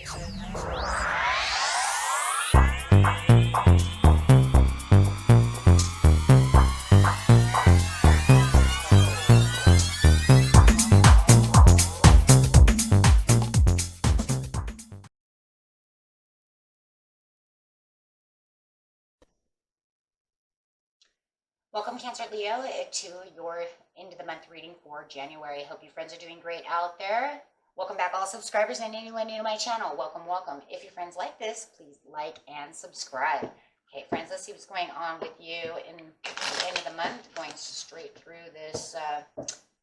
Welcome, Cancer Leo, to your end of the month reading for January. Hope you friends are doing great out there. Welcome back, all subscribers, and anyone new to my channel. Welcome, welcome. If your friends like this, please like and subscribe. Okay, friends, let's see what's going on with you in the end of the month. Going straight through this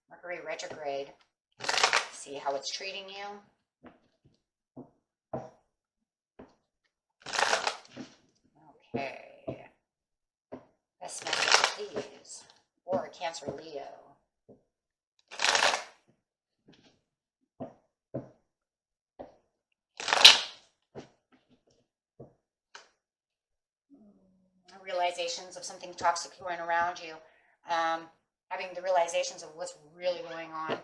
Mercury retrograde. See how it's treating you. Okay. Best message, please, for Cancer Leo. Realizations of something toxic going around you. Having the realizations of what's really going on.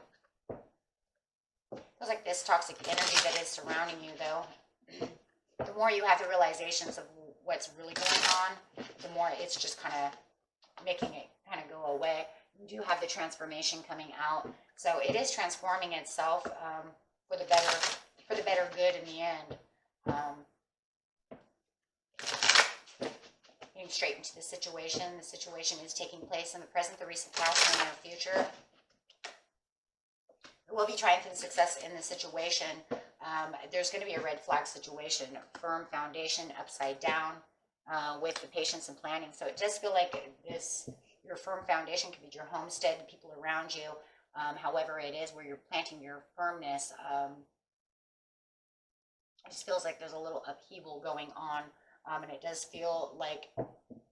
Feels like this toxic energy that is surrounding you, though. The more you have the realizations of what's really going on, the more it's just kind of making it kind of go away. You do have the transformation coming out, so it is transforming itself for the better good in the end. Getting straight into the situation. The situation is taking place in the present, the recent past, and the future. We'll be trying for the success in the situation. There's going to be a red flag situation, a firm foundation upside down with the patience and planning. So it does feel like your firm foundation could be your homestead, the people around you, however it is where you're planting your firmness. It just feels like there's a little upheaval going on, and it does feel like,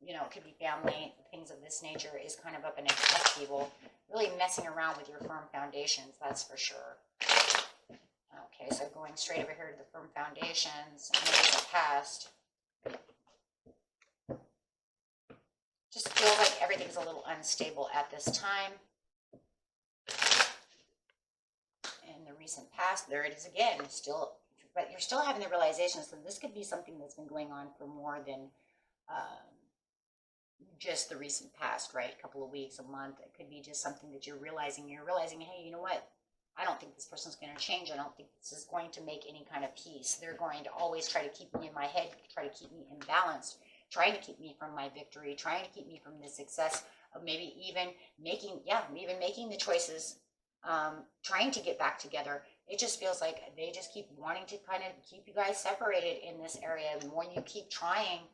it could be family, things of this nature is kind of up in an upheaval, really messing around with your firm foundations, that's for sure. Okay, so going straight over here to the firm foundations and the past. Just feels like everything's a little unstable at this time. In the recent past, there it is again, but you're still having the realization, so this could be something that's been going on for more than just the recent past, right? A couple of weeks, a month. It could be just something that you're realizing, hey, you know what? I don't think this person's going to change. I don't think this is going to make any kind of peace. They're going to always try to keep me in my head, try to keep me imbalanced, trying to keep me from my victory, trying to keep me from the success of maybe even making the choices, trying to get back together. It just feels like they just keep wanting to kind of keep you guys separated in this area. The more you keep trying,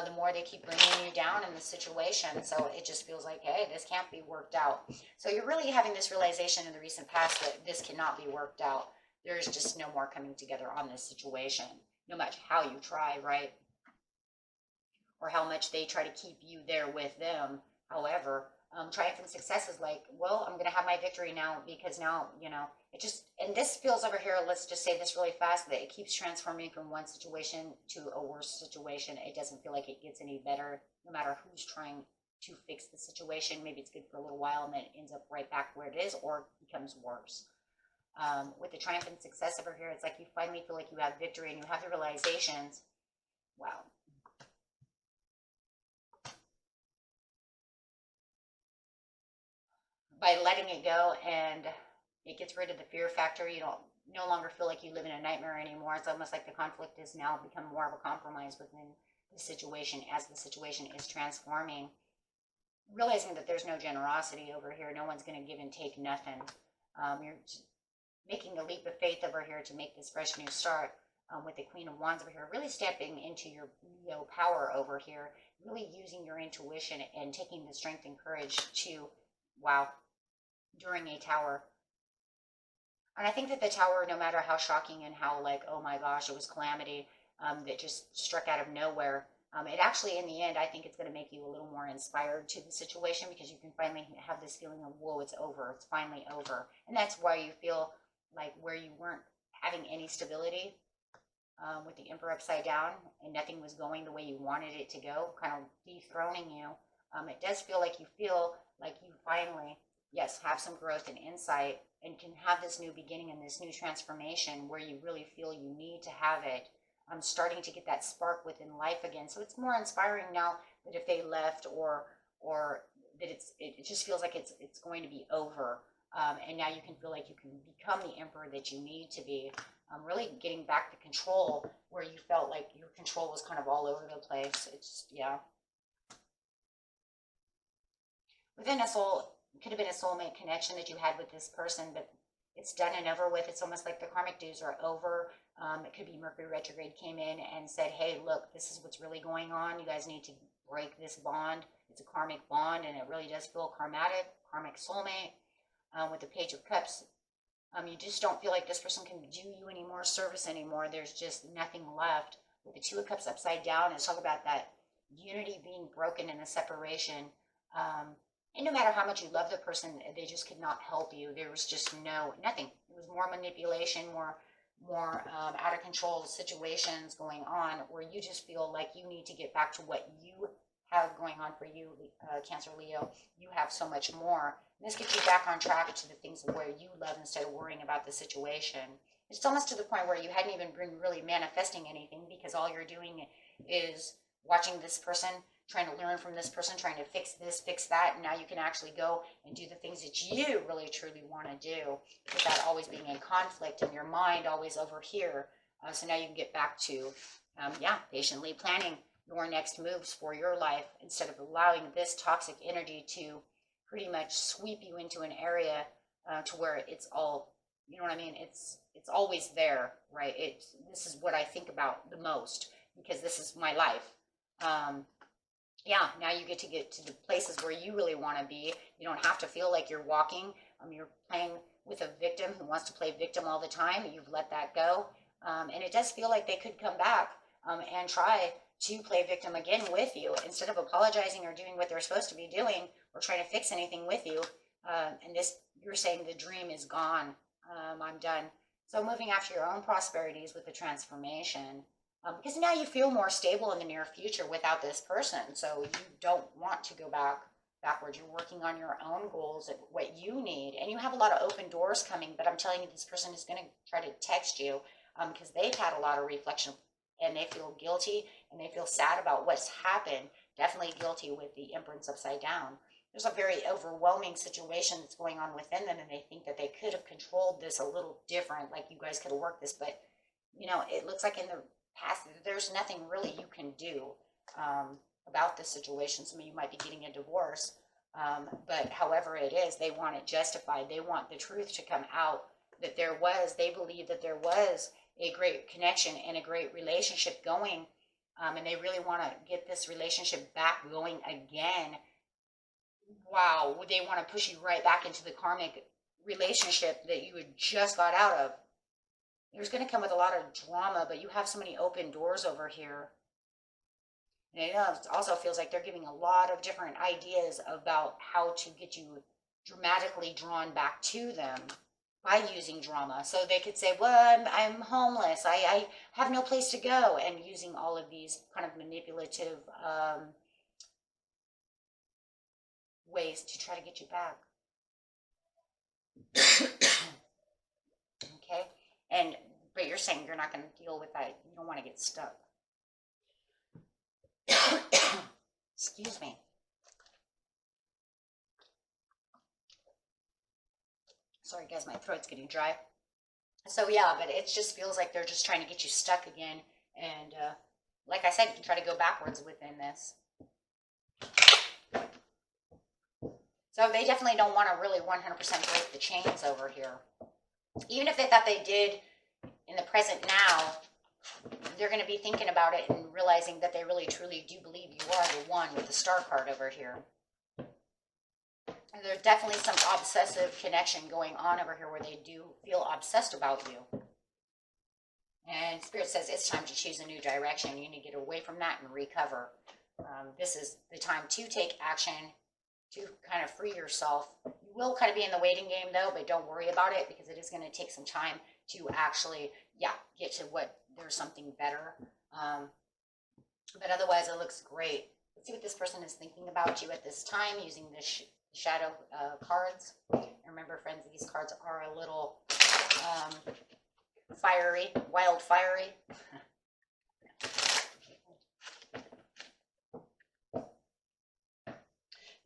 the more they keep bringing you down in the situation. So it just feels like, hey, this can't be worked out. So you're really having this realization in the recent past that this cannot be worked out. There's just no more coming together on this situation, no matter how you try, right? Or how much they try to keep you there with them. However, triumphant success is like, well, I'm going to have my victory now, because now, it just, and this feels over here, let's just say this really fast, that it keeps transforming from one situation to a worse situation. It doesn't feel like it gets any better, no matter who's trying to fix the situation. Maybe it's good for a little while and then it ends up right back where it is, or it becomes worse. With the triumphant success over here, it's like you finally feel like you have victory and you have the realizations. Wow. By letting it go, and it gets rid of the fear factor. You don't no longer feel like you live in a nightmare anymore. It's almost like the conflict has now become more of a compromise within the situation as the situation is transforming. Realizing that there's no generosity over here. No one's going to give and take nothing. You're making a leap of faith over here to make this fresh new start. With the Queen of Wands over here, really stepping into your Leo power over here, really using your intuition and taking the strength and courage to, wow, during a tower. And I think that the tower, no matter how shocking and how like, oh my gosh, it was calamity, that just struck out of nowhere, it actually, in the end, I think it's going to make you a little more inspired to the situation, because you can finally have this feeling of, whoa, it's over. It's finally over. And that's why you feel like where you weren't having any stability, with the Emperor upside down and nothing was going the way you wanted it to go, kind of dethroning you. It does feel like you finally yes, have some growth and insight and can have this new beginning and this new transformation where you really feel you need to have it. I'm starting to get that spark within life again. So it's more inspiring now that if they left or that it just feels like it's going to be over. And now you can feel like you can become the emperor that you need to be. Really getting back the control where you felt like your control was kind of all over the place. It's, yeah. Within a soul, it could have been a soulmate connection that you had with this person, but it's done and over with. It's almost like the karmic dues are over. It could be Mercury retrograde came in and said, hey, look, this is what's really going on. You guys need to break this bond. It's a karmic bond, and it really does feel karmic soulmate. With the Page of Cups, you just don't feel like this person can do you any more service anymore. There's just nothing left. With the Two of Cups upside down, it's talk about that unity being broken in a separation. And no matter how much you love the person, they just could not help you. There was just nothing. It was more manipulation, more out of control situations going on where you just feel like you need to get back to what you have going on for you, Cancer, Leo. You have so much more. And this gets you back on track to the things where you love instead of worrying about the situation. It's almost to the point where you hadn't even been really manifesting anything because all you're doing is watching this person, trying to learn from this person, trying to fix this, fix that, and now you can actually go and do the things that you really truly want to do without always being in conflict and your mind always over here. So now you can get back to, patiently planning your next moves for your life instead of allowing this toxic energy to pretty much sweep you into an area to where it's all, you know what I mean? It's always there, right? This is what I think about the most because this is my life. Now you get to the places where you really want to be. You don't have to feel like you're walking. You're playing with a victim who wants to play victim all the time. You've let that go. And it does feel like they could come back and try to play victim again with you instead of apologizing or doing what they're supposed to be doing or trying to fix anything with you. And this, you're saying the dream is gone. I'm done. So moving after your own prosperities with the transformation. Because now you feel more stable in the near future without this person. So you don't want to go backwards. You're working on your own goals and what you need. And you have a lot of open doors coming, but I'm telling you, this person is going to try to text you because they've had a lot of reflection and they feel guilty and they feel sad about what's happened. Definitely guilty with the Empress upside down. There's a very overwhelming situation that's going on within them and they think that they could have controlled this a little different, like you guys could have worked this, but it looks like in the past, there's nothing really you can do about this situation. Some of you might be getting a divorce, but however it is, they want it justified. They want the truth to come out that they believe that there was a great connection and a great relationship going, and they really want to get this relationship back going again. Wow, they want to push you right back into the karmic relationship that you had just got out of. There's going to come with a lot of drama, but you have so many open doors over here. And it also feels like they're giving a lot of different ideas about how to get you dramatically drawn back to them by using drama. So they could say, well, I'm homeless. I have no place to go. And using all of these kind of manipulative ways to try to get you back. Okay? But you're saying you're not going to deal with that. You don't want to get stuck. Excuse me. Sorry, guys, my throat's getting dry. So, yeah, but it just feels like they're just trying to get you stuck again. And like I said, you can try to go backwards within this. So they definitely don't want to really 100% break the chains over here. Even if they thought they did in the present now, they're going to be thinking about it and realizing that they really truly do believe you are the one with the star card over here. And there's definitely some obsessive connection going on over here where they do feel obsessed about you. And Spirit says it's time to choose a new direction. You need to get away from that and recover. This is the time to take action, to kind of free yourself. You will kind of be in the waiting game though, but don't worry about it because it is going to take some time to actually, get to there's something better. But otherwise it looks great. Let's see what this person is thinking about you at this time using this shadow cards. Remember, friends, these cards are a little fiery, wild fiery.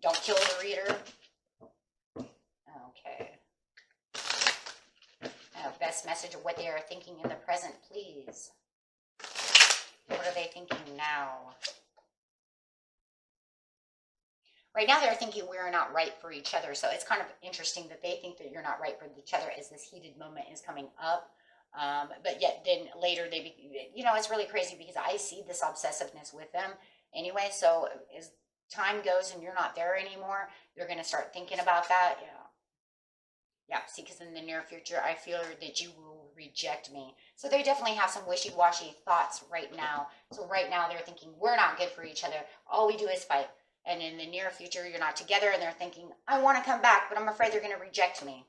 Don't kill the reader. Okay. Best message of what they are thinking in the present, please. What are they thinking now? Right now they're thinking we're not right for each other. So it's kind of interesting that they think that you're not right for each other as this heated moment is coming up. But yet then later it's really crazy because I see this obsessiveness with them anyway. So as time goes and you're not there anymore, they're going to start thinking about that. Yeah, see, because in the near future, I feel that you will reject me. So they definitely have some wishy-washy thoughts right now. So right now they're thinking we're not good for each other. All we do is fight. And in the near future, you're not together and they're thinking, I want to come back, but I'm afraid they're going to reject me.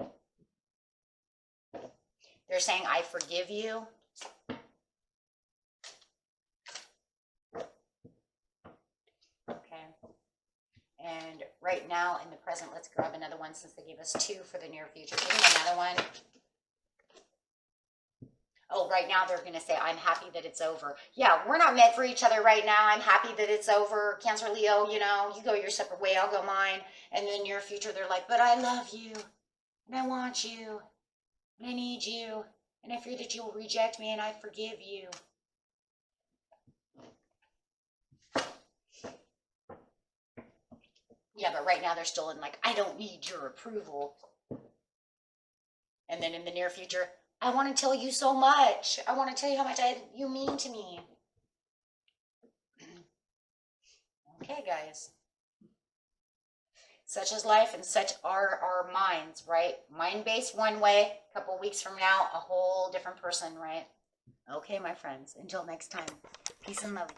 They're saying, I forgive you. Okay. And right now in the present, let's grab another one since they gave us 2 for the near future. Give me another one. Oh, right now they're going to say, I'm happy that it's over. Yeah, we're not meant for each other right now. I'm happy that it's over. Cancer, Leo, you go your separate way. I'll go mine. And in the near future, they're like, but I love you. And I want you. And I need you. And I fear that you'll reject me and I forgive you. Yeah, but right now they're still in like, I don't need your approval. And then in the near future, I want to tell you so much. I want to tell you how much you mean to me. Okay, guys. Such is life and such are our minds, right? Mind-based one way, a couple weeks from now, a whole different person, right? Okay, my friends. Until next time. Peace and love.